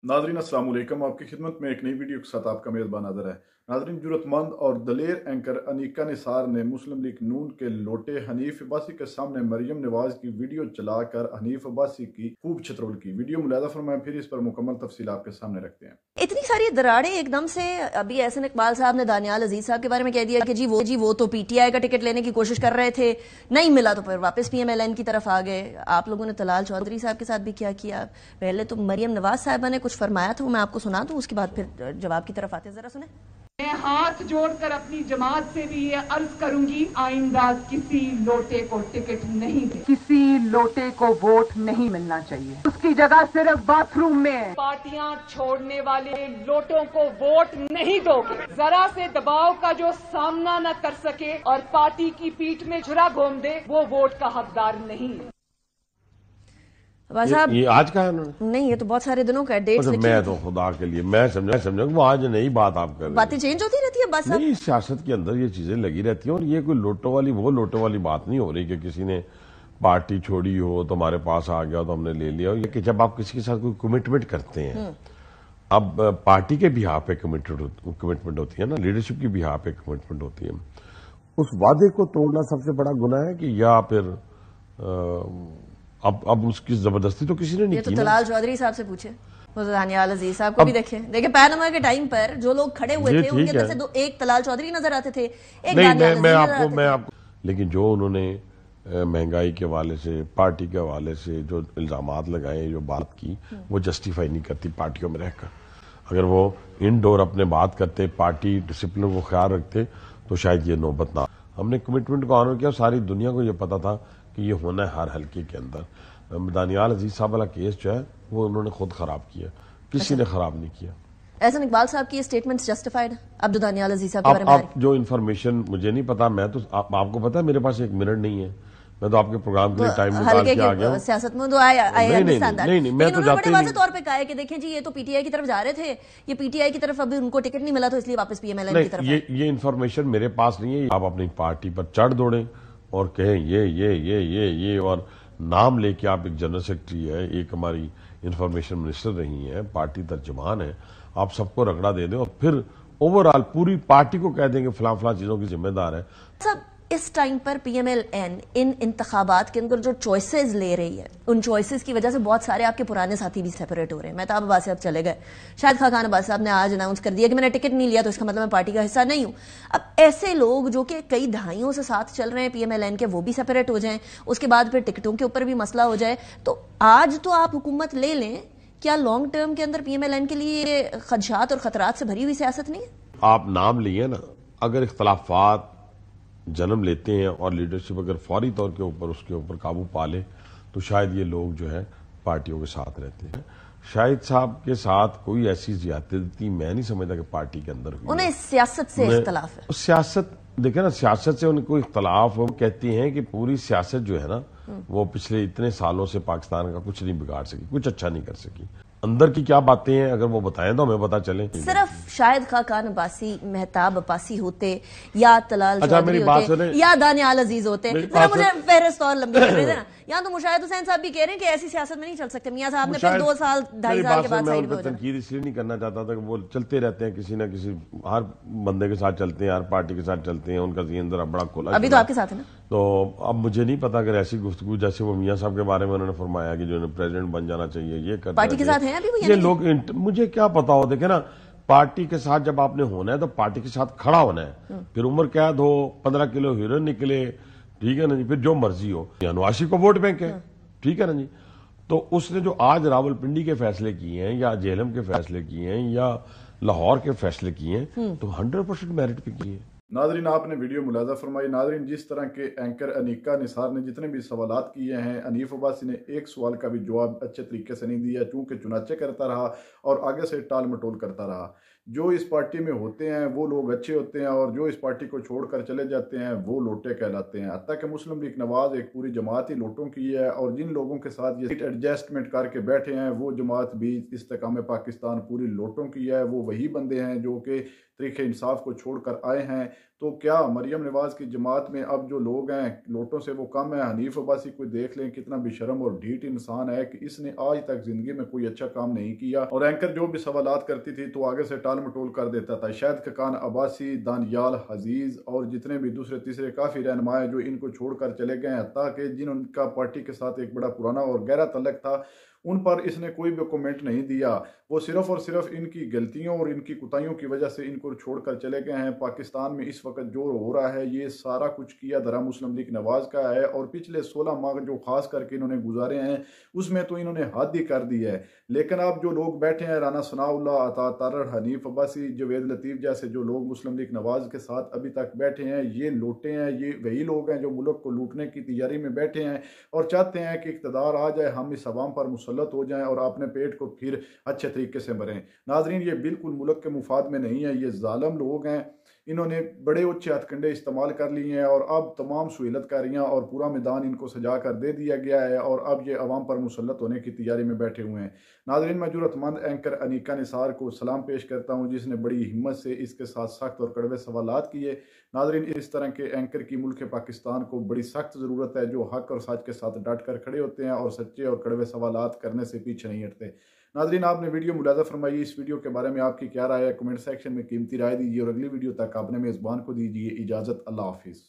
नाजरीन अस्सलाम वालेकुम। आपकी खिदमत में एक नई वीडियो के साथ आपका मेज़बान हाज़िर है। नाजरीन, जुर्रतमंद और दलेर एंकर अनीका निसार ने मुस्लिम लीग नून के लोटे हनीफ अब्बासी के सामने मरियम नवाज की वीडियो चलाकर हनीफ अब्बासी की खूब छतरोल की। वीडियो मुलाहिजा फरमाएं, फिर इस पर मुकम्मल तफसील आपके सामने रखते हैं। इतनी सारी दरारें एकदम से। अभी एहसन इकबाल साहब ने दानियाल अजीज साहब के बारे में कह दिया कि जी वो तो पीटीआई का टिकट लेने की कोशिश कर रहे थे, नहीं मिला तो फिर वापस पीएमएलएन की तरफ आ गए। आप लोगों ने तलाल चौधरी साहब के साथ भी क्या किया। पहले तो मरियम नवाज साहबा ने कुछ फरमाया था, वो मैं आपको सुना दूं, उसके बाद फिर जवाब की तरफ आते, जरा सुने। मैं हाथ जोड़कर अपनी जमात से भी ये अर्ज करूंगी, आइंदा किसी लोटे को टिकट नहीं दे, किसी लोटे को वोट नहीं मिलना चाहिए। उसकी जगह सिर्फ बाथरूम में पार्टियां छोड़ने वाले लोटों को वोट नहीं दोगे। जरा से दबाव का जो सामना न कर सके और पार्टी की पीठ में छुरा घोम दे, वो वोट का हकदार नहीं है। साहब ये आज का है नहीं, ये तो बहुत सारे दिनों का डेट लिखी। मैं तो खुदा के लिए मैं समझा वो आज नई बात आप कर रहे हैं। बातें चेंज होती रहती है बस। नहीं, सियासत के अंदर ये चीजें लगी रहती हैं और ये कोई लोटो वाली वो लोटो वाली बात नहीं हो रही कि किसी ने पार्टी छोड़ी हो तो हमारे पास आ गया तो हमने ले लिया। ये कि जब आप किसी के साथ कोई कमिटमेंट करते हैं, अब पार्टी के बिहाफ पे कमिटमेंट होती है ना, लीडरशिप की बिहाफ पे कमिटमेंट होती है। उस वादे को तोड़ना सबसे बड़ा गुनाह है कि या फिर अब उसकी जबरदस्ती तो किसी ने नहीं की। तो तलाल चौधरी साहब से पूछे, दानियाल अजीज साहब को भी देखे पैनामा के टाइम पर जो लोग खड़े हुए थे उनके अंदर से एक तलाल चौधरी नजर आते थे, एक दानियाल मैं आपको लेकिन जो उन्होंने महंगाई के हवाले से, पार्टी के हवाले से जो इल्जामात लगाए, जो बात की, वो जस्टिफाई नहीं करती पार्टियों में रहकर। अगर वो इनडोर अपने बात करते, पार्टी डिसिप्लिन को ख्याल रखते, तो शायद ये नौबत ना। हमने कमिटमेंट को ऑनर किया, सारी दुनिया को ये पता था कि ये होना है हर हल्के के अंदर। दानियाल अजीज साहब वाला केस जो है वो उन्होंने खुद खराब किया, किसी ने खराब नहीं किया। एहसन इकबाल साहब की स्टेटमेंट्स जस्टिफाइड। अब जो दानियाल अजीज साहब के बारे में आप जो इन्फॉर्मेशन मुझे नहीं पता, मैं तो आपको पता है मेरे पास एक मिनट नहीं है, मैं तो आपके प्रोग्राम के लिए टाइम निकाल के आ गया। सियासत में तो नहीं, मैं तो जाते ही तौर पे कहा है कि देखें जी ये तो पीटीआई की तरफ जा रहे थे, ये पीटीआई की तरफ अभी उनको टिकट नहीं मिला तो इसलिए वापस पीएमएलएन की तरफ। ये इन्फॉर्मेशन मेरे पास नहीं है। आप अपनी पार्टी पर चढ़ दौड़े और कहें ये और नाम लेके आप एक जनरल सेक्रेटरी है, एक हमारी इंफॉर्मेशन मिनिस्टर रही है, पार्टी तर्जुमान है, आप सबको रगड़ा दे दें और फिर ओवरऑल पूरी पार्टी को कह देंगे फलां फलां चीजों की जिम्मेदार है। सब इस टाइम पर पीएमएलएन इन इंतखाबात के अंदर जो चॉइसेस ले रही है, उन चॉइसेस की वजह से बहुत सारे आपके पुराने साथी भी सेपरेट हो रहे हैं। मेहताब अब्बास साहब चले गए, शाहिद खान अब्बास साहब ने आज अनाउंस कर दिया कि मैंने टिकट नहीं लिया तो इसका मतलब मैं पार्टी का हिस्सा नहीं हूं। अब ऐसे लोग जो कि कई दहाइयों से साथ चल रहे हैं पीएमएलएन के, वो भी सेपरेट हो जाए, उसके बाद फिर टिकटों के ऊपर भी मसला हो जाए। तो आज तो आप हुकूमत ले लें, क्या लॉन्ग टर्म के अंदर पीएमएलएन के लिए खदशात और खतरात से भरी हुई सियासत नहीं है? आप नाम लिए ना, अगर इख्तलाफात जन्म लेते हैं और लीडरशिप अगर फौरी तौर के ऊपर उसके ऊपर काबू पा ले तो शायद ये लोग जो है पार्टियों के साथ रहते हैं। शाहिद साहब के साथ कोई ऐसी ज्यादती मैं नहीं समझता कि पार्टी के अंदर हुई। उन्हें सियासत से इख्तलाफ है। सियासत देखे ना, सियासत से उनको इख्तलाफ। वो कहती हैं कि पूरी सियासत जो है ना वो पिछले इतने सालों से पाकिस्तान का कुछ नहीं बिगाड़ सकी, कुछ अच्छा नहीं कर सकी। अंदर की क्या बातें हैं अगर वो बताएं तो हमें पता चले। सिर्फ शाहिद खान अब्बासी, मेहताब अब्बासी होते या तलाल चौधरी होते या दानियाल अजीज होते, मुझे फहरिस्त और लंबी कर रहे थे ना, यहाँ तो मुशाहिद हुसैन साहब भी कह रहे हैं कि ऐसी सियासत में नहीं चल सकते। मियां साहब ने फिर 2 साल 2.5 साल के बाद साइड पे हो जाना। तनकीद इसलिए नहीं करना चाहता था कि वो चलते रहते हैं, किसी ना किसी हर बंदे के साथ चलते हैं, हर पार्टी के साथ चलते हैं, उनका ज़हन जरा बड़ा खुला। अभी तो आपके साथ है ना। तो अब मुझे नहीं पता अगर ऐसी गुफ्तगू जैसे वो मियां साहब के बारे में उन्होंने फरमाया कि जो प्रेसिडेंट बन जाना चाहिए, ये कर पार्टी के साथ है अभी ये लोग, मुझे क्या पता हो। देखे ना, पार्टी के साथ जब आपने होना है तो पार्टी के साथ खड़ा होना है। फिर उम्र कैद हो, 15 किलो हीरोइन निकले, ठीक है ना जी, फिर जो मर्जी हो। नवाशी को वोट बैंक है, ठीक है ना जी। तो उसने जो आज रावलपिंडी के फैसले किए हैं या जेहलम के फैसले किए हैं या लाहौर के फैसले किए हैं तो 100% मेरिट पे किए हैं। नाजरीन, आपने वीडियो मुलाजा फरमाई। नाजरीन, जिस तरह के एंकर अनीका निसार ने जितने भी सवालात किए हैं, हनीफ अब्बासी ने एक सवाल का भी जवाब अच्छे तरीके से नहीं दिया, चूंकि चुनाचे करता रहा और आगे से टाल मटोल करता रहा। जो इस पार्टी में होते हैं वो लोग अच्छे होते हैं और जो इस पार्टी को छोड़कर चले जाते हैं वो लोटे कहलाते हैं। हत्ता कि मुस्लिम लीग नवाज एक पूरी जमात ही लोटों की है और जिन लोगों के साथ ये एडजस्टमेंट करके बैठे हैं वो जमात भी इस्तेकाम पाकिस्तान पूरी लोटों की है। वो वही बंदे हैं जो कि तरीके इंसाफ को छोड़कर आए हैं। तो क्या मरियम नवाज की जमात में अब जो लोग हैं लोटों से वो कम है? हनीफ अब्बासी को देख लें, कितना बेशरम और ढीठ इंसान है कि इसने आज तक जिंदगी में कोई अच्छा काम नहीं किया, और एंकर जो भी सवालात करती थी तो आगे से टाल मटोल कर देता था। शाहिद खाकान अब्बासी, दानियाल हजीज और जितने भी दूसरे तीसरे काफ़ी रहनुमा हैं जो इनको छोड़कर चले गए हैं, ताकि जिनका पार्टी के साथ एक बड़ा पुराना और गहरा तल्लक था उन पर इसने कोई भी कमेंट नहीं दिया। वो सिर्फ और सिर्फ इनकी गलतियों और इनकी कुताहियों की वजह से इनको छोड़कर चले गए हैं। पाकिस्तान में इस वक्त जो हो रहा है ये सारा कुछ किया धरा मुस्लिम लीग नवाज का है, और पिछले 16 माह जो खास करके इन्होंने गुजारे हैं उसमें तो इन्होंने हद ही कर दी है। लेकिन अब जो लोग बैठे हैं, राना सनाउल्लाह, अता तारड़, हनीफ अब्बासी, जवेद लतीफ़ जैसे जो लोग मुस्लिम लीग नवाज के साथ अभी तक बैठे हैं, ये लोटे हैं, ये वही लोग हैं जो मुल्क को लूटने की तैयारी में बैठे हैं और चाहते हैं कि इक़्तिदार आ जाए, हम इस अवाम पर मुसल्लत हो जाएं और अपने पेट को फिर अच्छे तरीके से भरें। नाजरीन, ये बिल्कुल मुल्क के मुफाद में नहीं है, ये जालिम लोग हैं, इन्होंने बड़े अच्छे हथकंडे इस्तेमाल कर लिए हैं और अब तमाम सहूलतकारियाँ और पूरा मैदान इनको सजा कर दे दिया गया है और अब ये अवाम पर मुसल्लत होने की तैयारी में बैठे हुए हैं। नाजरीन, मैं जरूरतमंद एंकर अनीका निसार को सलाम पेश करता हूँ जिसने बड़ी हिम्मत से इसके साथ सख्त और कड़वे सवालात किए। नाजरीन, इस तरह के एंकर की मुल्क पाकिस्तान को बड़ी सख्त ज़रूरत है जो हक और सच के साथ डट कर खड़े होते हैं और सच्चे और कड़वे सवालात करने से पीछे नहीं हटते। नाजरीन, आपने वीडियो मुलाजा फरमाई, इस वीडियो के बारे में आपकी क्या राय है? कमेंट सेक्शन में कीमती राय दीजिए और अगली वीडियो तक अपने मेज़बान को दीजिए इजाज़त। अल्लाह हाफिज़।